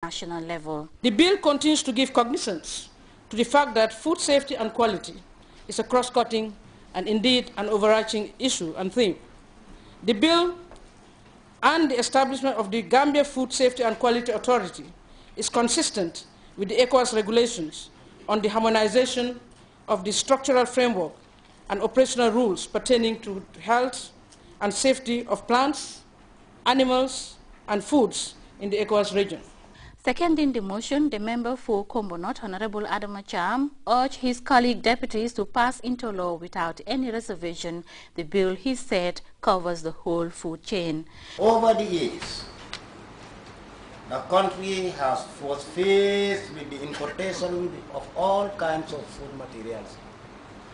national level. The bill continues to give cognizance to the fact that food safety and quality is a cross-cutting and indeed an overarching issue and theme. The bill and the establishment of the Gambia Food Safety and Quality Authority is consistent with the ECOWAS regulations on the harmonization of the structural framework and operational rules pertaining to health and safety of plants, animals, and foods in the ECOWAS region. Seconding the motion, the member for Kombonot, Honorable Adama Cham, urged his colleague deputies to pass into law without any reservation the bill he said covers the whole food chain. Over the years, the country was faced with the importation of all kinds of food materials,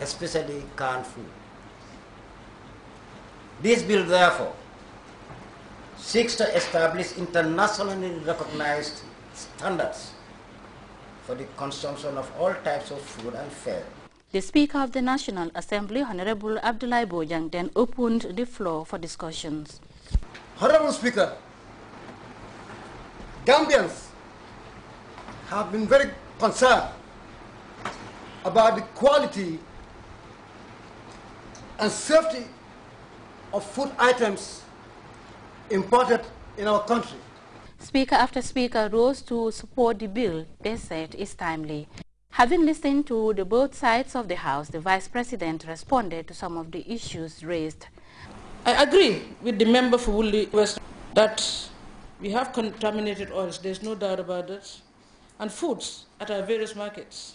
especially canned food. This bill, therefore, seeks to establish internationally recognized standards for the consumption of all types of food and fare. The Speaker of the National Assembly, Honorable Abdoulaye Bojang, then opened the floor for discussions. Honorable Speaker, Gambians have been very concerned about the quality and safety of food items imported in our country. Speaker after speaker rose to support the bill they said is timely. Having listened to the both sides of the House, the Vice President responded to some of the issues raised. I agree with the member for Woolly West that we have contaminated oils, there's no doubt about that, and foods at our various markets.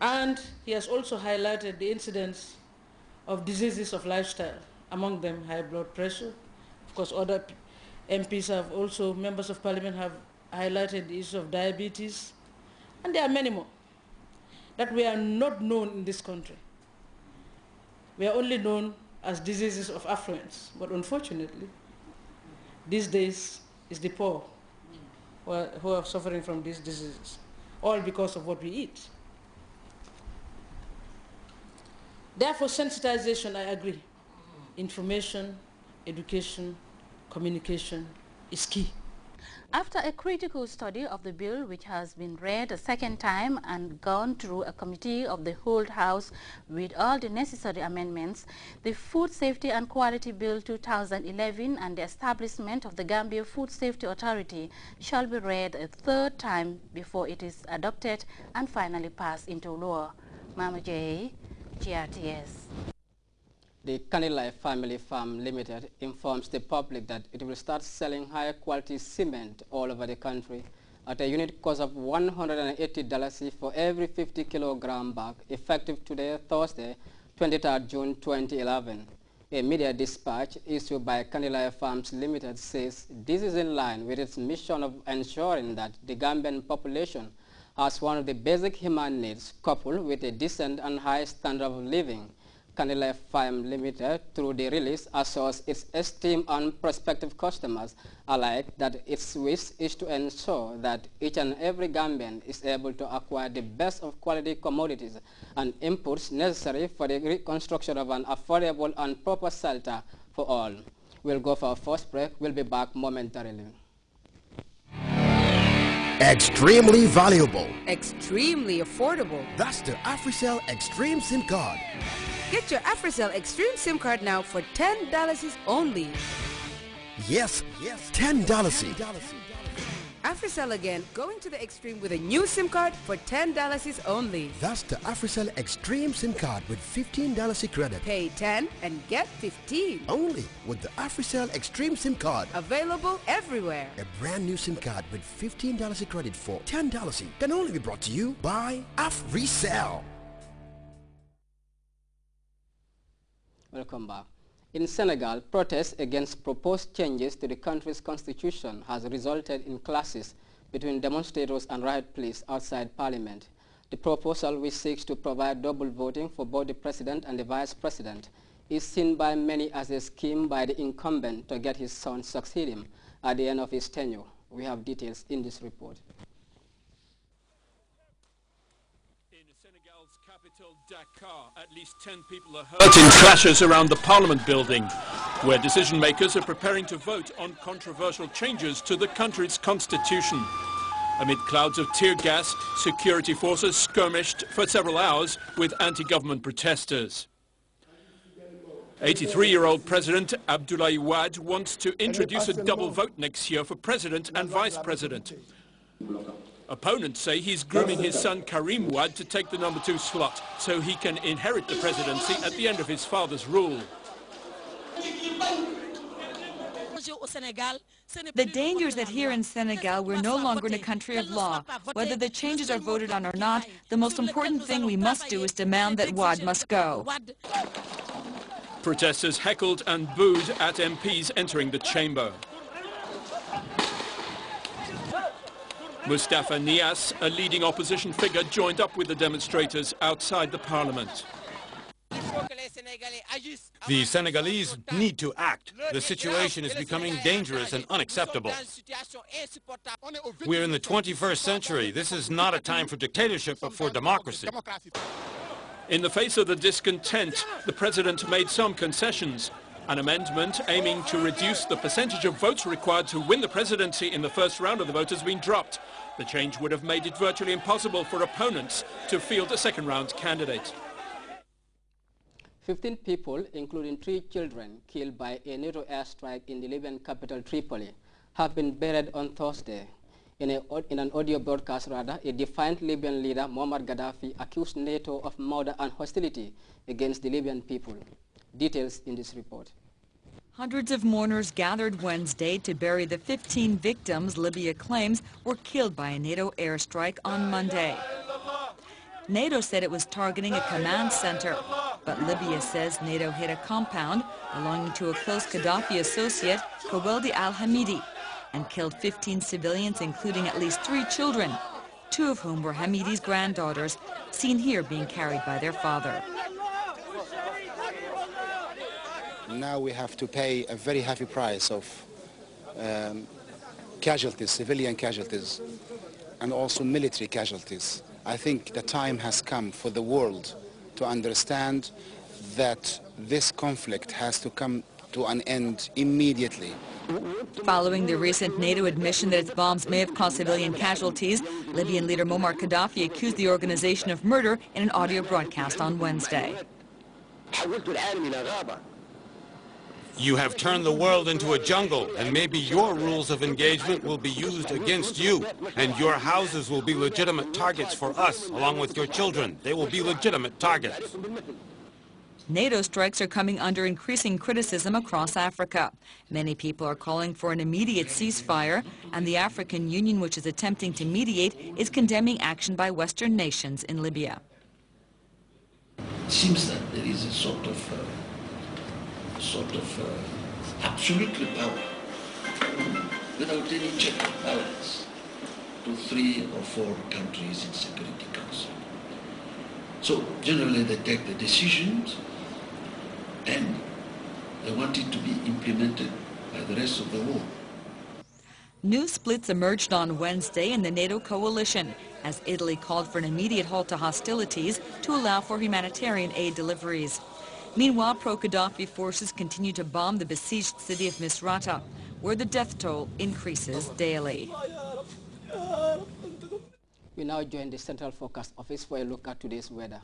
And he has also highlighted the incidence of diseases of lifestyle, among them high blood pressure. Of course, other MPs have also, members of parliament have highlighted the issue of diabetes, and there are many more that we are not known in this country. We are only known as diseases of affluence, but unfortunately, these days it's the poor who are suffering from these diseases, all because of what we eat. Therefore, sensitization, I agree. Information, education, communication is key. After a critical study of the bill, which has been read a second time and gone through a committee of the whole House with all the necessary amendments, the Food Safety and Quality Bill 2011 and the establishment of the Gambia Food Safety Authority shall be read a third time before it is adopted and finally passed into law. Mama J, GRTS. The Kanilai Family Farm Limited informs the public that it will start selling higher quality cement all over the country at a unit cost of $180 for every 50 kilogram bag, effective today, Thursday, 23rd June 2011. A media dispatch issued by Kanilai Farms Limited says this is in line with its mission of ensuring that the Gambian population has one of the basic human needs, coupled with a decent and high standard of living. Kanilai Farm Limited, through the release, assures its esteemed and prospective customers alike that its wish is to ensure that each and every Gambian is able to acquire the best of quality commodities and inputs necessary for the reconstruction of an affordable and proper shelter for all. We'll go for our first break. We'll be back momentarily. Extremely valuable. Extremely affordable. That's the AfriCell Extreme SIM card. Get your AfriCell Extreme SIM card now for $10 only. Yes, $10. AfriCell again, going to the extreme with a new SIM card for $10 only. That's the AfriCell Extreme SIM card with $15 credit. Pay 10 and get 15. Only with the AfriCell Extreme SIM card. Available everywhere. A brand new SIM card with $15 credit for $10 can only be brought to you by AfriCell. Welcome back. In Senegal, protests against proposed changes to the country's constitution has resulted in clashes between demonstrators and riot police outside parliament. The proposal, which seeks to provide double voting for both the president and the vice president, is seen by many as a scheme by the incumbent to get his son succeed him at the end of his tenure. We have details in this report. In Senegal's capital, capital, Dakar, at least 10 people are hurt in clashes around the Parliament building, where decision makers are preparing to vote on controversial changes to the country's constitution. Amid clouds of tear gas, security forces skirmished for several hours with anti-government protesters. 83-year-old President Abdoulaye Wade wants to introduce a double vote next year for president and vice president. Opponents say he's grooming his son Karim Wade to take the number 2 slot so he can inherit the presidency at the end of his father's rule. The danger is that here in Senegal, we're no longer in a country of law. Whether the changes are voted on or not, the most important thing we must do is demand that Wade must go. Protesters heckled and booed at MPs entering the chamber. Mustafa Niasse, a leading opposition figure, joined up with the demonstrators outside the parliament. The Senegalese need to act. The situation is becoming dangerous and unacceptable. We're in the 21st century. This is not a time for dictatorship, but for democracy. In the face of the discontent, the president made some concessions. An amendment aiming to reduce the percentage of votes required to win the presidency in the first round of the vote has been dropped. The change would have made it virtually impossible for opponents to field a second-round candidate. 15 people, including 3 children, killed by a NATO airstrike in the Libyan capital Tripoli, have been buried on Thursday. In an audio broadcast, a defiant Libyan leader, Muammar Gaddafi, accused NATO of murder and hostility against the Libyan people. Details in this report. Hundreds of mourners gathered Wednesday to bury the 15 victims Libya claims were killed by a NATO airstrike on Monday. NATO said it was targeting a command center, but Libya says NATO hit a compound belonging to a close Gaddafi associate, Kowaldi al-Hamidi, and killed 15 civilians, including at least 3 children, 2 of whom were Hamidi's granddaughters, seen here being carried by their father. Now we have to pay a very heavy price of casualties, civilian casualties, and also military casualties. I think the time has come for the world to understand that this conflict has to come to an end immediately. Following the recent NATO admission that its bombs may have caused civilian casualties, Libyan leader Muammar Gaddafi accused the organization of murder in an audio broadcast on Wednesday. You have turned the world into a jungle, and maybe your rules of engagement will be used against you, and your houses will be legitimate targets for us, along with your children. They will be legitimate targets. NATO strikes are coming under increasing criticism across Africa. Many people are calling for an immediate ceasefire, and the African Union, which is attempting to mediate, is condemning action by Western nations in Libya. It seems that there is a sort of absolute power without any check and balance to 3 or 4 countries in Security Council. So generally they take the decisions and they want it to be implemented by the rest of the world. New splits emerged on Wednesday in the NATO coalition as Italy called for an immediate halt to hostilities to allow for humanitarian aid deliveries. Meanwhile, pro-Gaddafi forces continue to bomb the besieged city of Misrata, where the death toll increases daily. We now join the Central Forecast Office for a look at today's weather.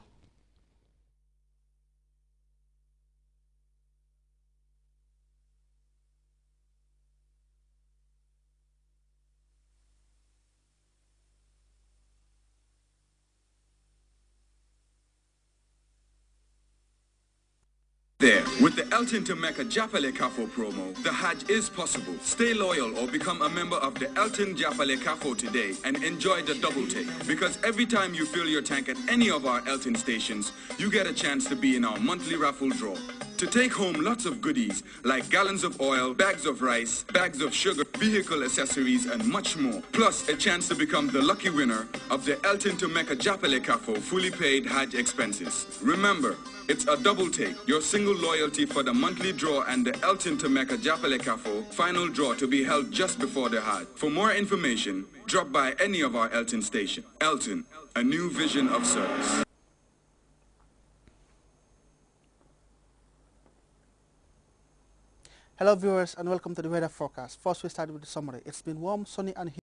There, with the Elton to Mecca Japale Kafo promo, the Hajj is possible. Stay loyal or become a member of the Elton Japale Kafo today and enjoy the double take. Because every time you fill your tank at any of our Elton stations, you get a chance to be in our monthly raffle draw. To take home lots of goodies like gallons of oil, bags of rice, bags of sugar, vehicle accessories, and much more. Plus a chance to become the lucky winner of the Elton to Mecca Japale Kafo fully paid Hajj expenses. Remember, it's a double take, your single loyalty for the monthly draw and the Elton to Mecca Japale Kafo final draw to be held just before the Hajj. For more information, drop by any of our Elton stations. Elton, a new vision of service. Hello viewers and welcome to the weather forecast. First we start with the summary. It's been warm, sunny and